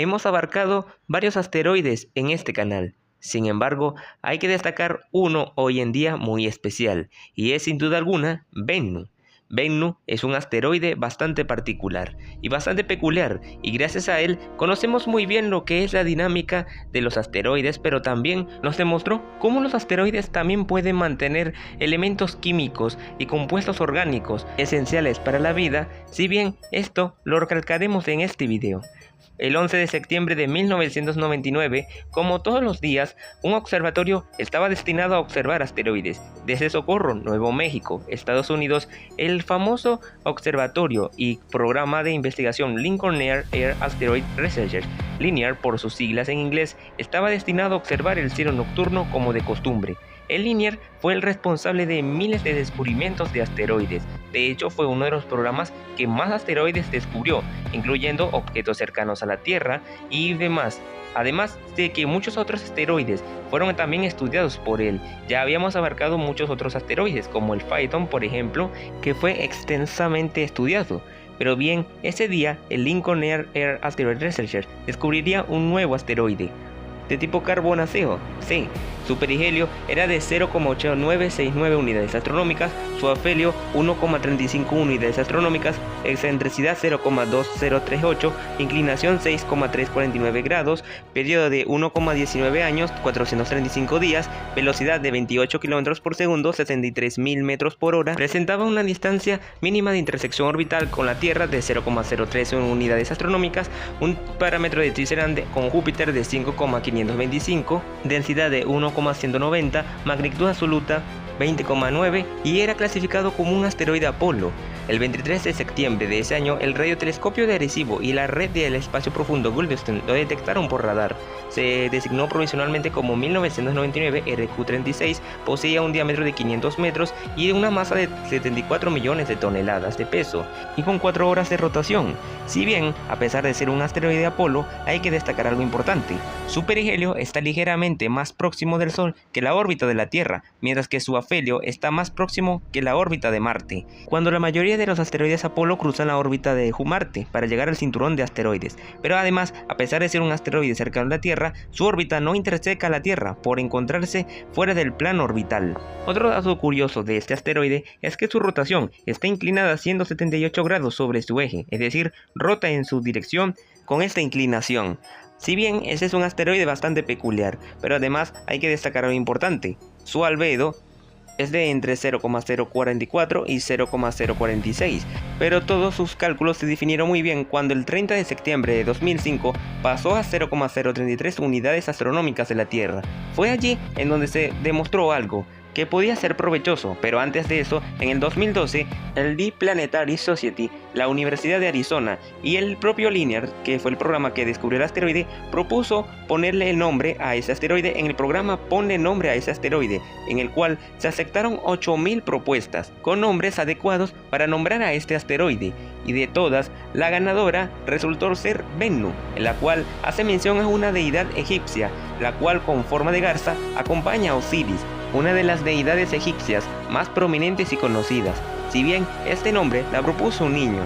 hemos abarcado varios asteroides en este canal. Sin embargo, hay que destacar uno hoy en día muy especial, y es sin duda alguna Bennu. Bennu es un asteroide bastante particular y bastante peculiar, y gracias a él conocemos muy bien lo que es la dinámica de los asteroides, pero también nos demostró cómo los asteroides también pueden mantener elementos químicos y compuestos orgánicos esenciales para la vida, si bien esto lo recalcaremos en este video. El 11 de septiembre de 1999, como todos los días, un observatorio estaba destinado a observar asteroides. Desde Socorro, Nuevo México, Estados Unidos, el famoso observatorio y programa de investigación Lincoln Air Asteroid Research, LINEAR por sus siglas en inglés, estaba destinado a observar el cielo nocturno como de costumbre. El LINEAR fue el responsable de miles de descubrimientos de asteroides. De hecho, fue uno de los programas que más asteroides descubrió, incluyendo objetos cercanos a la Tierra y demás. Además de que muchos otros asteroides fueron también estudiados por él. Ya habíamos abarcado muchos otros asteroides, como el Phaethon, por ejemplo, que fue extensamente estudiado. Pero bien, ese día, el Lincoln Air Asteroid Research descubriría un nuevo asteroide de tipo carbonáceo, C. Su perihelio era de 0,8969 unidades astronómicas, su afelio 1,35 unidades astronómicas, excentricidad 0,2038, inclinación 6,349 grados, periodo de 1,19 años, 435 días, velocidad de 28 km por segundo, 63.000 metros por hora, presentaba una distancia mínima de intersección orbital con la Tierra de 0,013 unidades astronómicas, un parámetro de Tisserand con Júpiter de 5,525, densidad de 1,190, magnitud absoluta 20,9 y era clasificado como un asteroide Apolo. El 23 de septiembre de ese año, el radiotelescopio de Arecibo y la red del espacio profundo Goldstone lo detectaron por radar. Se designó provisionalmente como 1999 RQ-36, poseía un diámetro de 500 metros y una masa de 74 millones de toneladas de peso, y con 4 horas de rotación. Si bien, a pesar de ser un asteroide Apolo, hay que destacar algo importante. Su perihelio está ligeramente más próximo del Sol que la órbita de la Tierra, mientras que su afelio está más próximo que la órbita de Marte. Cuando la mayoría de los asteroides Apolo cruzan la órbita de Marte para llegar al cinturón de asteroides, pero además, a pesar de ser un asteroide cercano a la Tierra, su órbita no interseca a la Tierra por encontrarse fuera del plano orbital. Otro dato curioso de este asteroide es que su rotación está inclinada a 178 grados sobre su eje, es decir, rota en su dirección con esta inclinación. Si bien este es un asteroide bastante peculiar, pero además hay que destacar algo importante: su albedo es de entre 0,044 y 0,046, pero todos sus cálculos se definieron muy bien cuando el 30 de septiembre de 2005 pasó a 0,033 unidades astronómicas de la Tierra. Fue allí en donde se demostró algo que podía ser provechoso, pero antes de eso, en el 2012, el Deep Planetary Society, la Universidad de Arizona y el propio LINEAR, que fue el programa que descubrió el asteroide, propuso ponerle el nombre a ese asteroide en el programa Ponle Nombre a ese asteroide, en el cual se aceptaron 8.000 propuestas con nombres adecuados para nombrar a este asteroide, y de todas, la ganadora resultó ser Bennu, en la cual hace mención a una deidad egipcia, la cual con forma de garza acompaña a Osiris, una de las deidades egipcias más prominentes y conocidas. Si bien este nombre la propuso un niño,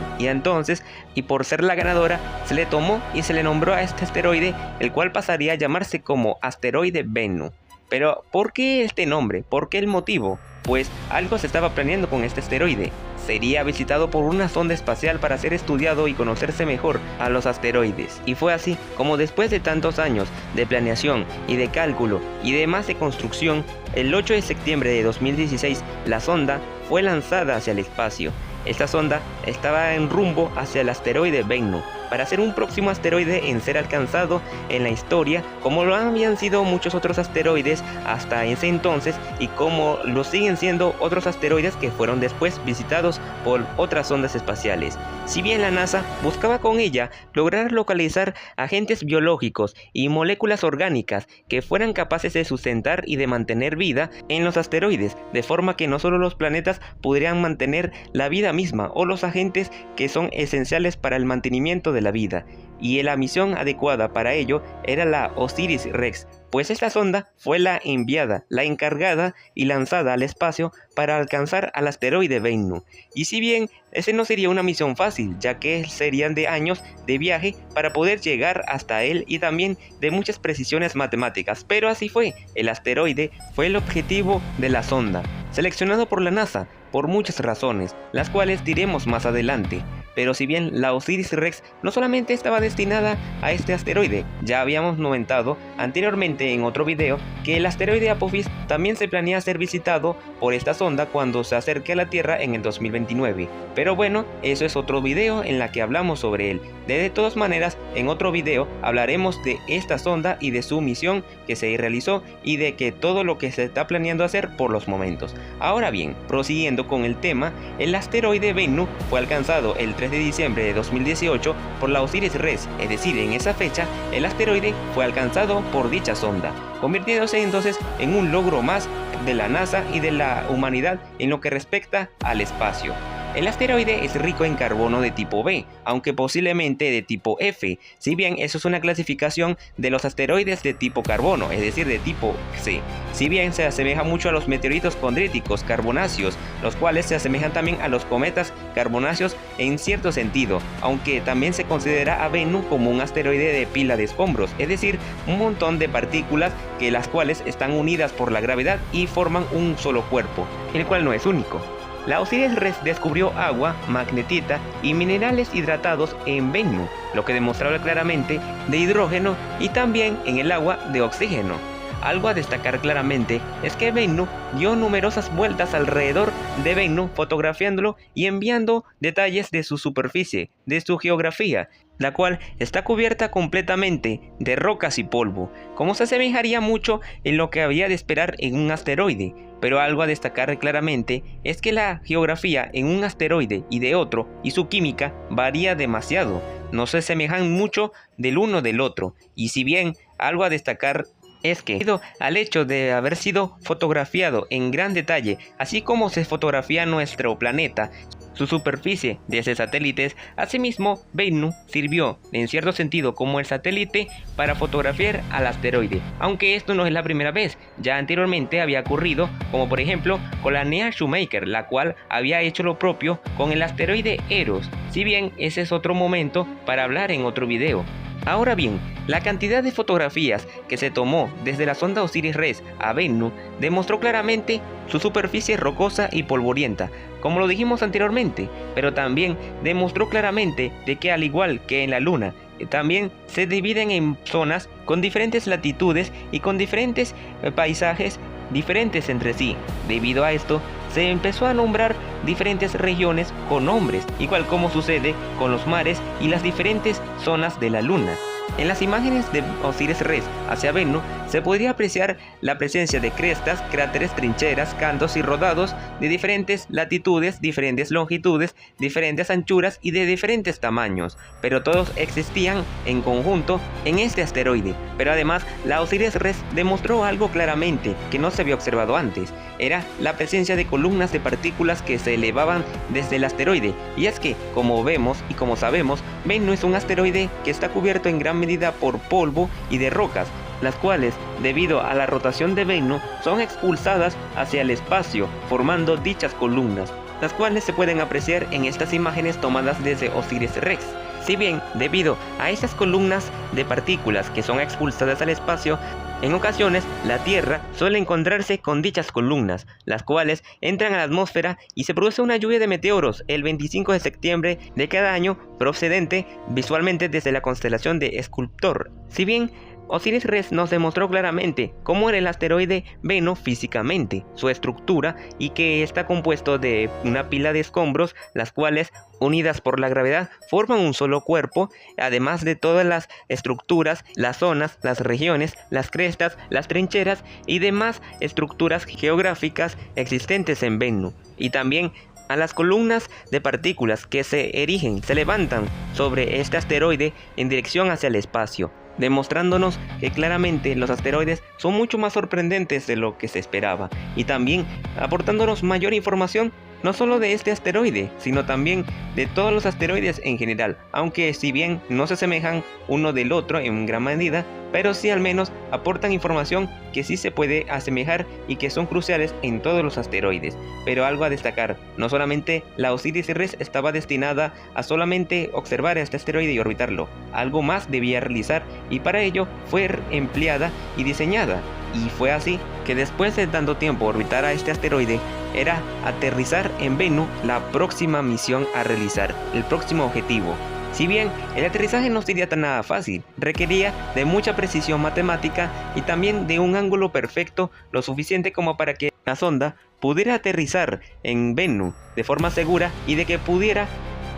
y por ser la ganadora, se le tomó y se le nombró a este asteroide, el cual pasaría a llamarse como asteroide Bennu. Pero, ¿por qué este nombre? ¿Por qué el motivo? Pues algo se estaba planeando con este asteroide. Sería visitado por una sonda espacial para ser estudiado y conocerse mejor a los asteroides. Y fue así como, después de tantos años de planeación y de cálculo y demás de construcción, el 8 de septiembre de 2016 la sonda fue lanzada hacia el espacio. Esta sonda estaba en rumbo hacia el asteroide Bennu, para ser un próximo asteroide en ser alcanzado en la historia, como lo habían sido muchos otros asteroides hasta ese entonces, y como lo siguen siendo otros asteroides que fueron después visitados por otras sondas espaciales. Si bien la NASA buscaba con ella lograr localizar agentes biológicos y moléculas orgánicas que fueran capaces de sustentar y de mantener vida en los asteroides, de forma que no solo los planetas podrían mantener la vida misma o los agentes que son esenciales para el mantenimiento de la vida, y la misión adecuada para ello era la OSIRIS-REx, pues esta sonda fue la enviada, la encargada y lanzada al espacio para alcanzar al asteroide Bennu. Y si bien ese no sería una misión fácil, ya que serían de años de viaje para poder llegar hasta él y también de muchas precisiones matemáticas, pero así fue, el asteroide fue el objetivo de la sonda, seleccionado por la NASA por muchas razones, las cuales diremos más adelante. Pero si bien la OSIRIS-REx no solamente estaba destinada a este asteroide, ya habíamos comentado anteriormente en otro video que el asteroide Apophis también se planea ser visitado por esta sonda cuando se acerque a la Tierra en el 2029. Pero bueno, eso es otro video en la que hablamos sobre él. De todas maneras, en otro video hablaremos de esta sonda y de su misión que se realizó y de que todo lo que se está planeando hacer por los momentos. Ahora bien, prosiguiendo con el tema, el asteroide Bennu fue alcanzado el 3 de diciembre de 2018 por la OSIRIS-REx, es decir, en esa fecha el asteroide fue alcanzado por dicha sonda, convirtiéndose entonces en un logro más de la NASA y de la humanidad en lo que respecta al espacio. El asteroide es rico en carbono de tipo B, aunque posiblemente de tipo F, si bien eso es una clasificación de los asteroides de tipo carbono, es decir, de tipo C. Si bien se asemeja mucho a los meteoritos condríticos carbonáceos, los cuales se asemejan también a los cometas carbonáceos en cierto sentido, aunque también se considera a Bennu como un asteroide de pila de escombros, es decir, un montón de partículas que las cuales están unidas por la gravedad y forman un solo cuerpo, el cual no es único. La OSIRIS-REx descubrió agua, magnetita y minerales hidratados en Bennu, lo que demostraba claramente de hidrógeno y también en el agua de oxígeno. Algo a destacar claramente es que Bennu dio numerosas vueltas alrededor de Bennu fotografiándolo y enviando detalles de su superficie, de su geografía, la cual está cubierta completamente de rocas y polvo, como se asemejaría mucho en lo que había de esperar en un asteroide. Pero algo a destacar claramente es que la geografía en un asteroide y de otro y su química varía demasiado, no se asemejan mucho del uno del otro, y si bien algo a destacar es que, debido al hecho de haber sido fotografiado en gran detalle, así como se fotografía nuestro planeta, su superficie desde satélites, asimismo Bennu sirvió en cierto sentido como el satélite para fotografiar al asteroide, aunque esto no es la primera vez, ya anteriormente había ocurrido, como por ejemplo con la NEA Shoemaker, la cual había hecho lo propio con el asteroide Eros, si bien ese es otro momento para hablar en otro video. Ahora bien, la cantidad de fotografías que se tomó desde la sonda OSIRIS-REx a Bennu demostró claramente su superficie rocosa y polvorienta, como lo dijimos anteriormente, pero también demostró claramente de que al igual que en la Luna, también se dividen en zonas con diferentes latitudes y con diferentes paisajes diferentes entre sí. Debido a esto, se empezó a nombrar diferentes regiones con nombres, igual como sucede con los mares y las diferentes zonas de la Luna. En las imágenes de OSIRIS-REx hacia Bennu se podría apreciar la presencia de crestas, cráteres, trincheras, cantos y rodados de diferentes latitudes, diferentes longitudes, diferentes anchuras y de diferentes tamaños, pero todos existían en conjunto en este asteroide. Pero además, la OSIRIS-REx demostró algo claramente que no se había observado antes, era la presencia de columnas de partículas que se elevaban desde el asteroide, y es que, como vemos y como sabemos, Bennu es un asteroide que está cubierto en gran medida por polvo y de rocas, las cuales, debido a la rotación de Bennu, son expulsadas hacia el espacio, formando dichas columnas, las cuales se pueden apreciar en estas imágenes tomadas desde OSIRIS-REx. Si bien, debido a esas columnas de partículas que son expulsadas al espacio, en ocasiones la Tierra suele encontrarse con dichas columnas, las cuales entran a la atmósfera y se produce una lluvia de meteoros el 25 de septiembre de cada año, procedente visualmente desde la constelación de Sculptor. Si bien OSIRIS-REx nos demostró claramente cómo era el asteroide Bennu físicamente, su estructura y que está compuesto de una pila de escombros, las cuales, unidas por la gravedad, forman un solo cuerpo, además de todas las estructuras, las zonas, las regiones, las crestas, las trincheras y demás estructuras geográficas existentes en Bennu, y también a las columnas de partículas que se erigen, se levantan sobre este asteroide en dirección hacia el espacio, demostrándonos que claramente los asteroides son mucho más sorprendentes de lo que se esperaba, y también aportándonos mayor información no solo de este asteroide, sino también de todos los asteroides en general, aunque si bien no se asemejan uno del otro en gran medida, pero sí al menos aportan información que sí se puede asemejar y que son cruciales en todos los asteroides. Pero algo a destacar, no solamente la OSIRIS-REx estaba destinada a solamente observar a este asteroide y orbitarlo, algo más debía realizar y para ello fue empleada y diseñada. Y fue así que después de tanto tiempo orbitar a este asteroide, era aterrizar en Bennu la próxima misión a realizar, el próximo objetivo. Si bien el aterrizaje no sería tan nada fácil, requería de mucha precisión matemática y también de un ángulo perfecto, lo suficiente como para que la sonda pudiera aterrizar en Bennu de forma segura y de que pudiera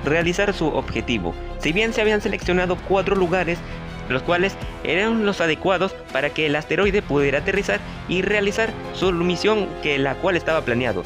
realizar su objetivo. Si bien se habían seleccionado 4 lugares, los cuales eran los adecuados para que el asteroide pudiera aterrizar y realizar su misión la cual estaba planeado.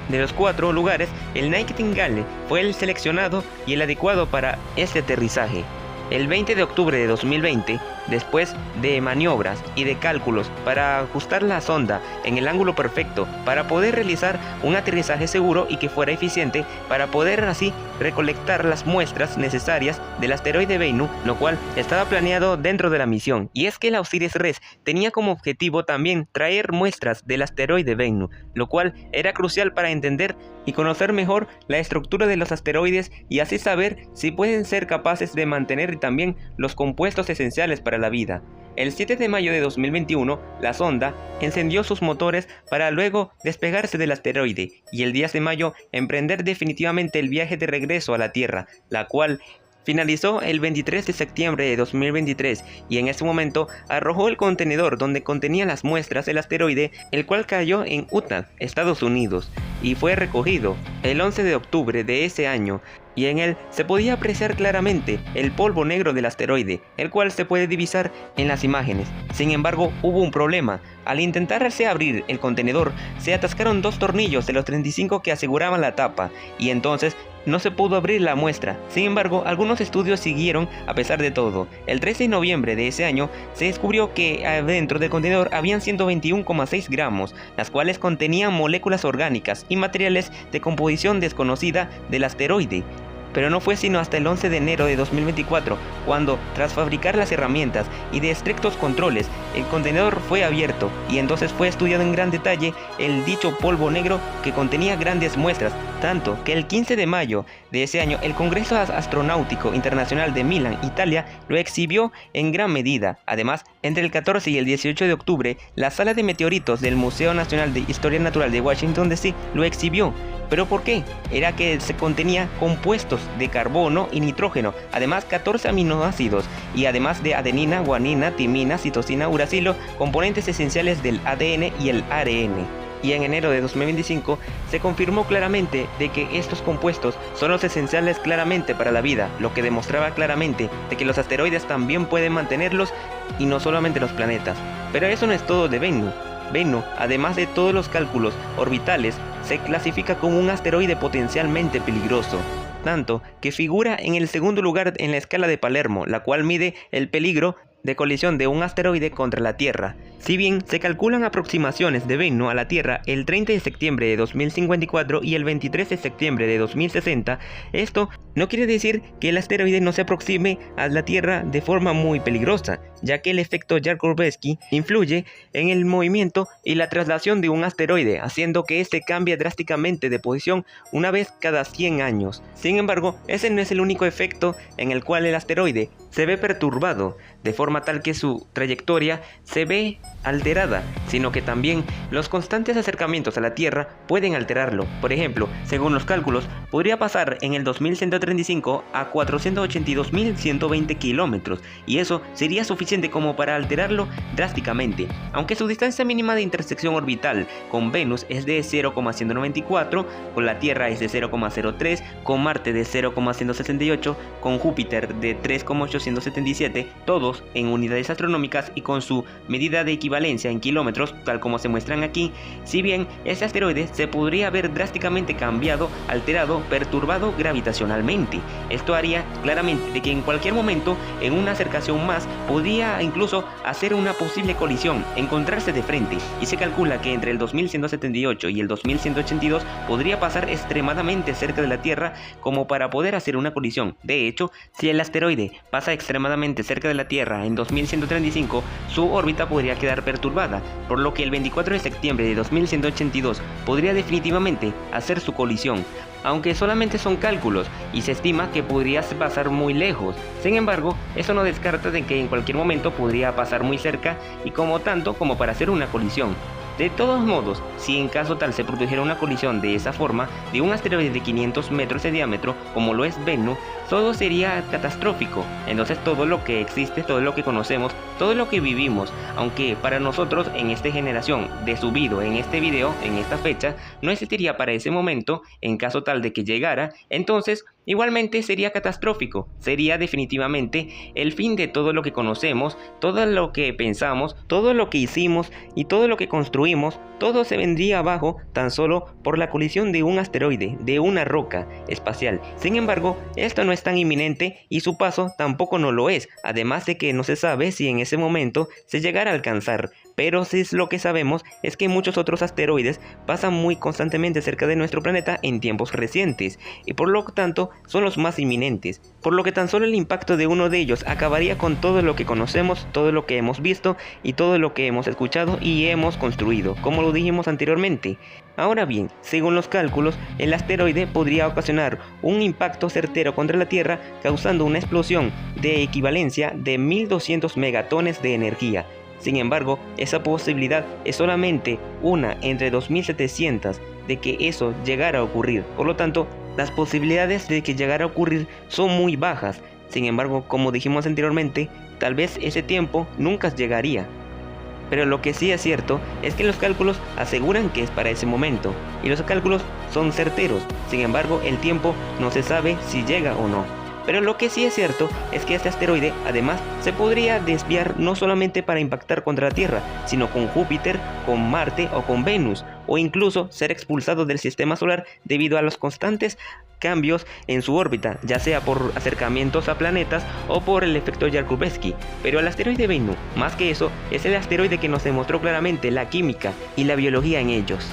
De los 4 lugares, el Nightingale fue el seleccionado y el adecuado para este aterrizaje. El 20 de octubre de 2020, después de maniobras y de cálculos para ajustar la sonda en el ángulo perfecto para poder realizar un aterrizaje seguro y que fuera eficiente para poder así recolectar las muestras necesarias del asteroide Bennu, lo cual estaba planeado dentro de la misión. Y es que la OSIRIS-REx tenía como objetivo también traer muestras del asteroide Bennu, lo cual era crucial para entender y conocer mejor la estructura de los asteroides y así saber si pueden ser capaces de mantener también los compuestos esenciales para la vida. El 7 de mayo de 2021, la sonda encendió sus motores para luego despegarse del asteroide y el 10 de mayo emprender definitivamente el viaje de regreso a la Tierra, la cual finalizó el 23 de septiembre de 2023 y en ese momento arrojó el contenedor donde contenía las muestras del asteroide, el cual cayó en Utah, Estados Unidos, y fue recogido el 11 de octubre de ese año. Y en él se podía apreciar claramente el polvo negro del asteroide, el cual se puede divisar en las imágenes. Sin embargo, hubo un problema. Al intentarse abrir el contenedor, se atascaron 2 tornillos de los 35 que aseguraban la tapa, y entonces no se pudo abrir la muestra. Sin embargo, algunos estudios siguieron a pesar de todo. El 13 de noviembre de ese año se descubrió que dentro del contenedor habían 121,6 gramos, las cuales contenían moléculas orgánicas y materiales de composición desconocida del asteroide. Pero no fue sino hasta el 11 de enero de 2024, cuando, tras fabricar las herramientas y de estrictos controles, el contenedor fue abierto y entonces fue estudiado en gran detalle el dicho polvo negro que contenía grandes muestras, tanto que el 15 de mayo de ese año el Congreso Astronáutico Internacional de Milán, Italia, lo exhibió en gran medida. Además, entre el 14 y el 18 de octubre, la Sala de Meteoritos del Museo Nacional de Historia Natural de Washington DC lo exhibió. ¿Pero por qué? Era que se contenía compuestos de carbono y nitrógeno, además 14 aminoácidos y además de adenina, guanina, timina, citosina, uracilo, componentes esenciales del ADN y el ARN. Y en enero de 2025 se confirmó claramente de que estos compuestos son los esenciales claramente para la vida, lo que demostraba claramente de que los asteroides también pueden mantenerlos y no solamente los planetas. Pero eso no es todo de Bennu. Bennu, además de todos los cálculos orbitales, se clasifica como un asteroide potencialmente peligroso, tanto que figura en el segundo lugar en la escala de Palermo, la cual mide el peligro de colisión de un asteroide contra la Tierra. Si bien se calculan aproximaciones de Bennu a la Tierra el 30 de septiembre de 2054 y el 23 de septiembre de 2060, esto no quiere decir que el asteroide no se aproxime a la Tierra de forma muy peligrosa, ya que el efecto Yarkovsky influye en el movimiento y la traslación de un asteroide, haciendo que éste cambie drásticamente de posición una vez cada 100 años. Sin embargo, ese no es el único efecto en el cual el asteroide se ve perturbado, de forma tal que su trayectoria se ve alterada, sino que también los constantes acercamientos a la Tierra pueden alterarlo. Por ejemplo, según los cálculos, podría pasar en el 2135 a 482.120 kilómetros, y eso sería suficiente como para alterarlo drásticamente. Aunque su distancia mínima de intersección orbital con Venus es de 0,194, con la Tierra es de 0,03, con Marte de 0,168, con Júpiter de 3,877, todos en unidades astronómicas y con su medida de equivalencia en kilómetros, tal como se muestran aquí. Si bien este asteroide se podría haber drásticamente cambiado, alterado, perturbado gravitacionalmente, esto haría claramente de que en cualquier momento, en una acercación más, podría podría incluso hacer una posible colisión, encontrarse de frente, y se calcula que entre el 2178 y el 2182 podría pasar extremadamente cerca de la Tierra como para poder hacer una colisión. De hecho, si el asteroide pasa extremadamente cerca de la Tierra en 2135, su órbita podría quedar perturbada, por lo que el 24 de septiembre de 2182 podría definitivamente hacer su colisión, aunque solamente son cálculos y se estima que podría pasar muy lejos. Sin embargo, eso no descarta de que en cualquier momento podría pasar muy cerca y como tanto como para hacer una colisión. De todos modos, si en caso tal se produjera una colisión de esa forma de un asteroide de 500 metros de diámetro como lo es Bennu, todo sería catastrófico. Entonces todo lo que existe, todo lo que conocemos, todo lo que vivimos, aunque para nosotros en esta generación de subido en este video, en esta fecha, no existiría para ese momento, en caso tal de que llegara, entonces igualmente sería catastrófico, sería definitivamente el fin de todo lo que conocemos, todo lo que pensamos, todo lo que hicimos y todo lo que construimos, todo se vendría abajo tan solo por la colisión de un asteroide, de una roca espacial. Sin embargo, esto no es tan inminente y su paso tampoco no lo es, además de que no se sabe si en ese momento se llegara a alcanzar. Pero sí lo que sabemos es que muchos otros asteroides pasan muy constantemente cerca de nuestro planeta en tiempos recientes, y por lo tanto son los más inminentes, por lo que tan solo el impacto de uno de ellos acabaría con todo lo que conocemos, todo lo que hemos visto y todo lo que hemos escuchado y hemos construido, como lo dijimos anteriormente. Ahora bien, según los cálculos, el asteroide podría ocasionar un impacto certero contra la Tierra, causando una explosión de equivalencia de 1200 megatones de energía. Sin embargo, esa posibilidad es solamente una entre 2700 de que eso llegara a ocurrir. Por lo tanto, las posibilidades de que llegara a ocurrir son muy bajas. Sin embargo, como dijimos anteriormente, tal vez ese tiempo nunca llegaría. Pero lo que sí es cierto es que los cálculos aseguran que es para ese momento, y los cálculos son certeros. Sin embargo, el tiempo no se sabe si llega o no. Pero lo que sí es cierto es que este asteroide además se podría desviar no solamente para impactar contra la Tierra, sino con Júpiter, con Marte o con Venus, o incluso ser expulsado del sistema solar debido a los constantes cambios en su órbita, ya sea por acercamientos a planetas o por el efecto Yarkovsky. Pero el asteroide Bennu, más que eso, es el asteroide que nos demostró claramente la química y la biología en ellos.